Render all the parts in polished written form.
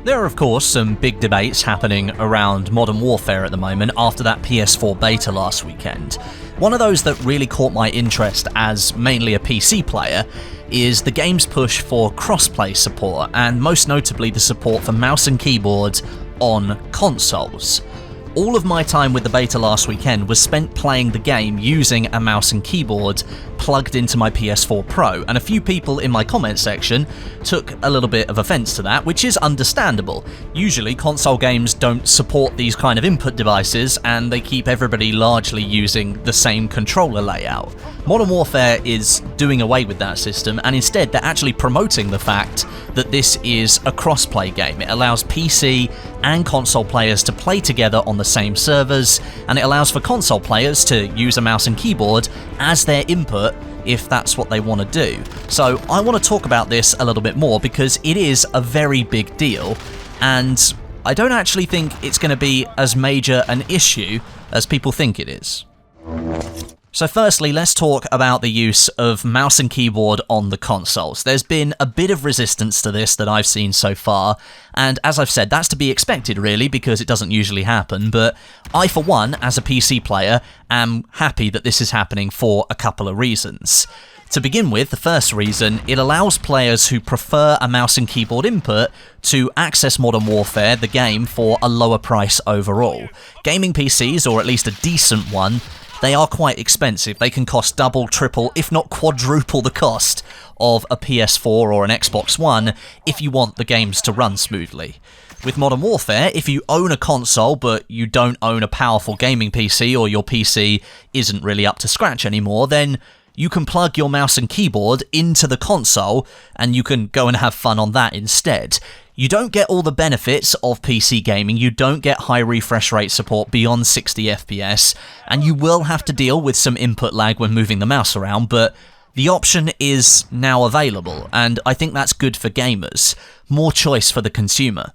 There are of course some big debates happening around Modern Warfare at the moment after that PS4 beta last weekend. One of those that really caught my interest as mainly a PC player is the game's push for crossplay support, and most notably the support for mouse and keyboard on consoles. All of my time with the beta last weekend was spent playing the game using a mouse and keyboard plugged into my PS4 Pro, and a few people in my comment section took a little bit of offense to that, which is understandable. Usually console games don't support these kind of input devices, and they keep everybody largely using the same controller layout. Modern Warfare is doing away with that system, and instead they're actually promoting the fact that this is a crossplay game. It allows PC and console players to play together on the same servers, and it allows for console players to use a mouse and keyboard as their input if that's what they want to do. So I want to talk about this a little bit more because it is a very big deal, and I don't actually think it's going to be as major an issue as people think it is. So firstly, let's talk about the use of mouse and keyboard on the consoles. There's been a bit of resistance to this that I've seen so far, and as I've said, that's to be expected really, because it doesn't usually happen, but I for one, as a PC player, am happy that this is happening for a couple of reasons. To begin with, the first reason, it allows players who prefer a mouse and keyboard input to access Modern Warfare, the game, for a lower price overall. Gaming PCs, or at least a decent one, they are quite expensive. They can cost double, triple, if not quadruple the cost of a PS4 or an Xbox One if you want the games to run smoothly. With Modern Warfare, if you own a console but you don't own a powerful gaming PC, or your PC isn't really up to scratch anymore, then you can plug your mouse and keyboard into the console and you can go and have fun on that instead. You don't get all the benefits of PC gaming, you don't get high refresh rate support beyond 60 FPS, and you will have to deal with some input lag when moving the mouse around, but the option is now available, and I think that's good for gamers. More choice for the consumer.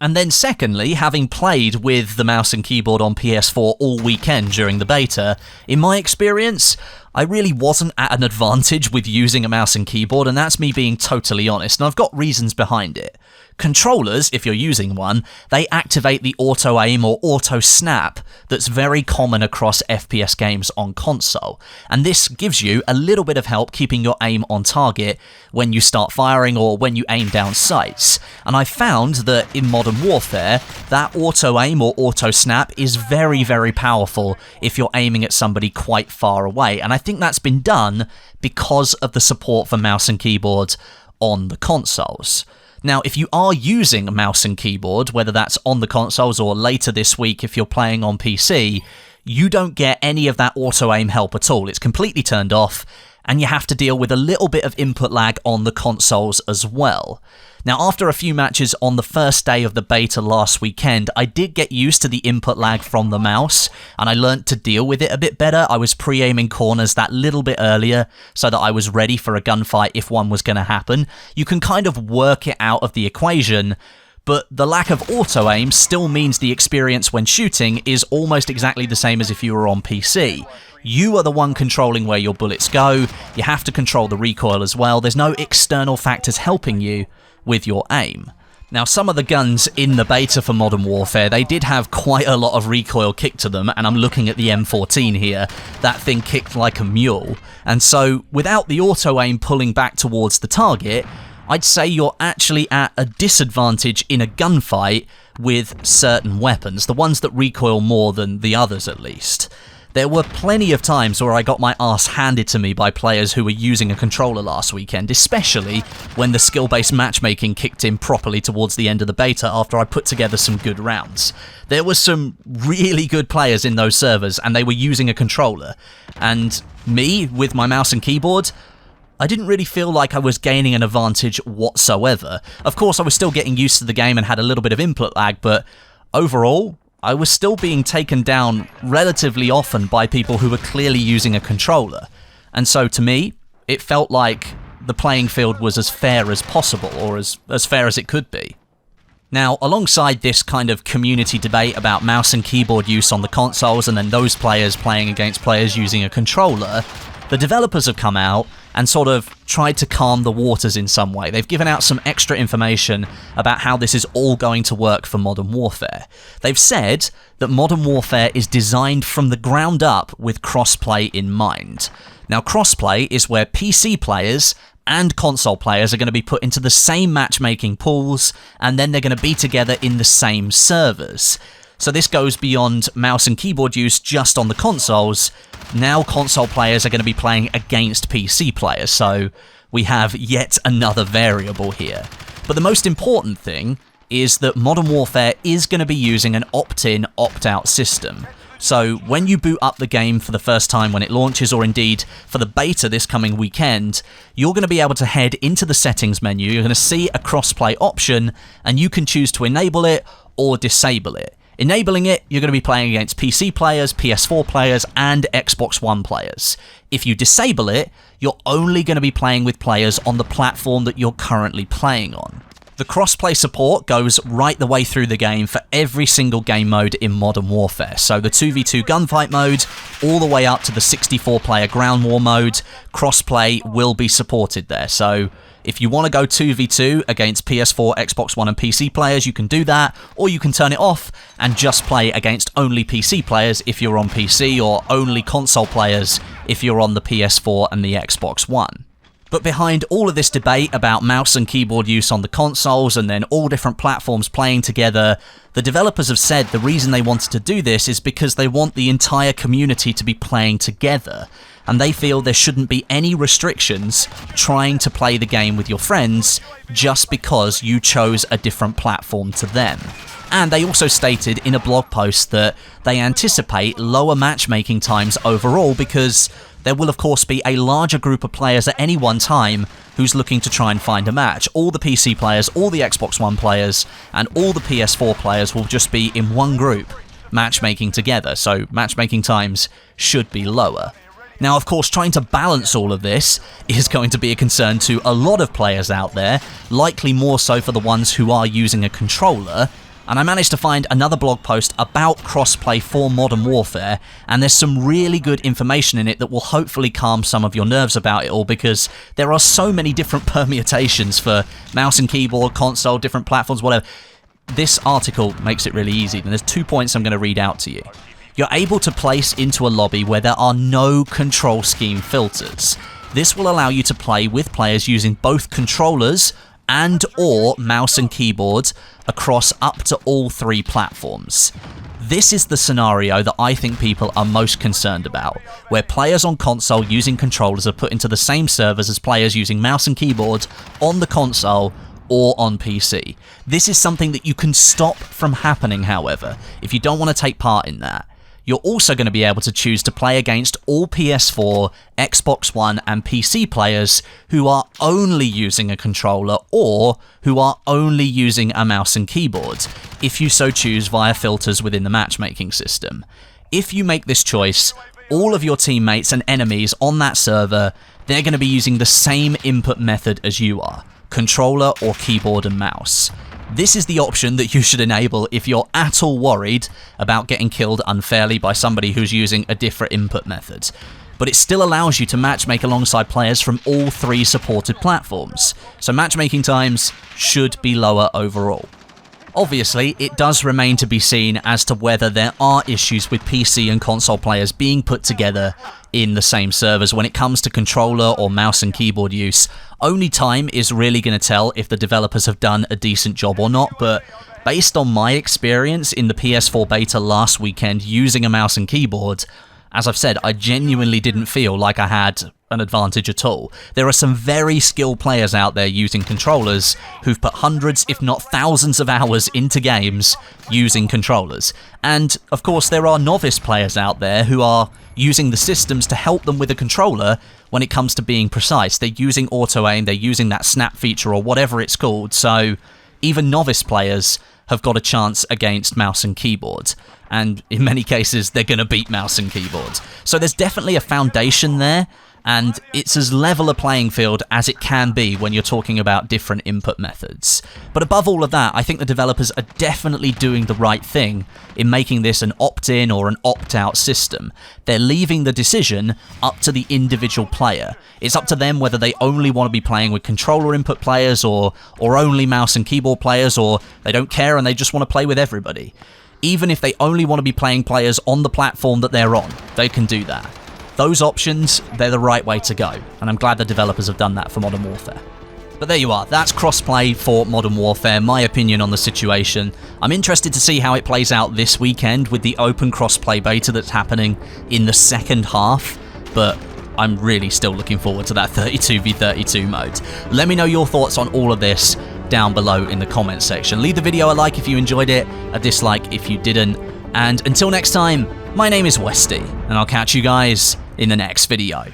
And then secondly, having played with the mouse and keyboard on PS4 all weekend during the beta, in my experience, I really wasn't at an advantage with using a mouse and keyboard, and that's me being totally honest, and I've got reasons behind it. Controllers, if you're using one, they activate the auto-aim or auto-snap that's very common across FPS games on console, and this gives you a little bit of help keeping your aim on target when you start firing or when you aim down sights. And I found that in Modern Warfare, that auto-aim or auto-snap is very, very powerful if you're aiming at somebody quite far away, and I think that's been done because of the support for mouse and keyboard on the consoles. Now, if you are using a mouse and keyboard, whether that's on the consoles or later this week if you're playing on PC, you don't get any of that auto-aim help at all. It's completely turned off, and you have to deal with a little bit of input lag on the consoles as well. Now, after a few matches on the first day of the beta last weekend, I did get used to the input lag from the mouse, and I learnt to deal with it a bit better. I was pre-aiming corners that little bit earlier so that I was ready for a gunfight if one was going to happen. You can kind of work it out of the equation, but the lack of auto-aim still means the experience when shooting is almost exactly the same as if you were on PC. You are the one controlling where your bullets go, you have to control the recoil as well, there's no external factors helping you with your aim. Now, some of the guns in the beta for Modern Warfare, they did have quite a lot of recoil kicked to them, and I'm looking at the M14 here. That thing kicked like a mule, and so without the auto-aim pulling back towards the target, I'd say you're actually at a disadvantage in a gunfight with certain weapons, the ones that recoil more than the others at least. There were plenty of times where I got my ass handed to me by players who were using a controller last weekend, especially when the skill-based matchmaking kicked in properly towards the end of the beta after I put together some good rounds. There were some really good players in those servers, and they were using a controller. And me, with my mouse and keyboard, I didn't really feel like I was gaining an advantage whatsoever. Of course, I was still getting used to the game and had a little bit of input lag, but overall, I was still being taken down relatively often by people who were clearly using a controller. And so to me, it felt like the playing field was as fair as possible, or as fair as it could be. Now, alongside this kind of community debate about mouse and keyboard use on the consoles and then those players playing against players using a controller, the developers have come out and sort of tried to calm the waters in some way. They've given out some extra information about how this is all going to work for Modern Warfare. They've said that Modern Warfare is designed from the ground up with crossplay in mind. Now, crossplay is where PC players and console players are going to be put into the same matchmaking pools, and then they're going to be together in the same servers. So this goes beyond mouse and keyboard use just on the consoles. Now console players are going to be playing against PC players, so we have yet another variable here. But the most important thing is that Modern Warfare is going to be using an opt-in, opt-out system. So when you boot up the game for the first time when it launches, or indeed for the beta this coming weekend, you're going to be able to head into the settings menu, you're going to see a crossplay option, and you can choose to enable it or disable it. Enabling it, you're going to be playing against PC players, PS4 players, and Xbox One players. If you disable it, you're only going to be playing with players on the platform that you're currently playing on. The crossplay support goes right the way through the game for every single game mode in Modern Warfare. So the 2v2 gunfight mode, all the way up to the 64-player ground war mode, crossplay will be supported there. So if you want to go 2v2 against PS4, Xbox One and PC players, you can do that, or you can turn it off and just play against only PC players if you're on PC, or only console players if you're on the PS4 and the Xbox One. But behind all of this debate about mouse and keyboard use on the consoles and then all different platforms playing together, the developers have said the reason they wanted to do this is because they want the entire community to be playing together, and they feel there shouldn't be any restrictions trying to play the game with your friends just because you chose a different platform to them. And they also stated in a blog post that they anticipate lower matchmaking times overall because there will of course be a larger group of players at any one time who's looking to try and find a match. All the PC players, all the Xbox One players, and all the PS4 players will just be in one group matchmaking together, so matchmaking times should be lower. Now, of course, trying to balance all of this is going to be a concern to a lot of players out there, likely more so for the ones who are using a controller. And I managed to find another blog post about crossplay for Modern Warfare, and there's some really good information in it that will hopefully calm some of your nerves about it all, because there are so many different permutations for mouse and keyboard, console, different platforms, whatever. This article makes it really easy, and there's 2 points I'm going to read out to you. You're able to place into a lobby where there are no control scheme filters. This will allow you to play with players using both controllers and or mouse and keyboard across up to all three platforms. This is the scenario that I think people are most concerned about, where players on console using controllers are put into the same servers as players using mouse and keyboard on the console or on PC. This is something that you can stop from happening, however, if you don't want to take part in that. You're also going to be able to choose to play against all PS4, Xbox One and PC players who are only using a controller or who are only using a mouse and keyboard, if you so choose via filters within the matchmaking system. If you make this choice, all of your teammates and enemies on that server, they're going to be using the same input method as you are, controller or keyboard and mouse. This is the option that you should enable if you're at all worried about getting killed unfairly by somebody who's using a different input method. But it still allows you to matchmake alongside players from all three supported platforms, so matchmaking times should be lower overall. Obviously, it does remain to be seen as to whether there are issues with PC and console players being put together in the same servers when it comes to controller or mouse and keyboard use. Only time is really going to tell if the developers have done a decent job or not, but based on my experience in the PS4 beta last weekend using a mouse and keyboard, as I've said, I genuinely didn't feel like I had an advantage at all. There are some very skilled players out there using controllers who've put hundreds, if not thousands of hours into games using controllers. And, of course, there are novice players out there who are using the systems to help them with a controller when it comes to being precise. They're using auto-aim, they're using that snap feature or whatever it's called, so even novice players have got a chance against mouse and keyboard. And in many cases, they're going to beat mouse and keyboard. So there's definitely a foundation there, and it's as level a playing field as it can be when you're talking about different input methods. But above all of that, I think the developers are definitely doing the right thing in making this an opt-in or an opt-out system. They're leaving the decision up to the individual player. It's up to them whether they only want to be playing with controller input players or only mouse and keyboard players, or they don't care and they just want to play with everybody. Even if they only want to be playing players on the platform that they're on, they can do that. Those options, they're the right way to go, and I'm glad the developers have done that for Modern Warfare. But there you are, that's crossplay for Modern Warfare, my opinion on the situation. I'm interested to see how it plays out this weekend with the open crossplay beta that's happening in the second half, but I'm really still looking forward to that 32v32 mode. Let me know your thoughts on all of this down below in the comments section. Leave the video a like if you enjoyed it, a dislike if you didn't, and until next time, my name is Westie, and I'll catch you guys in the next video.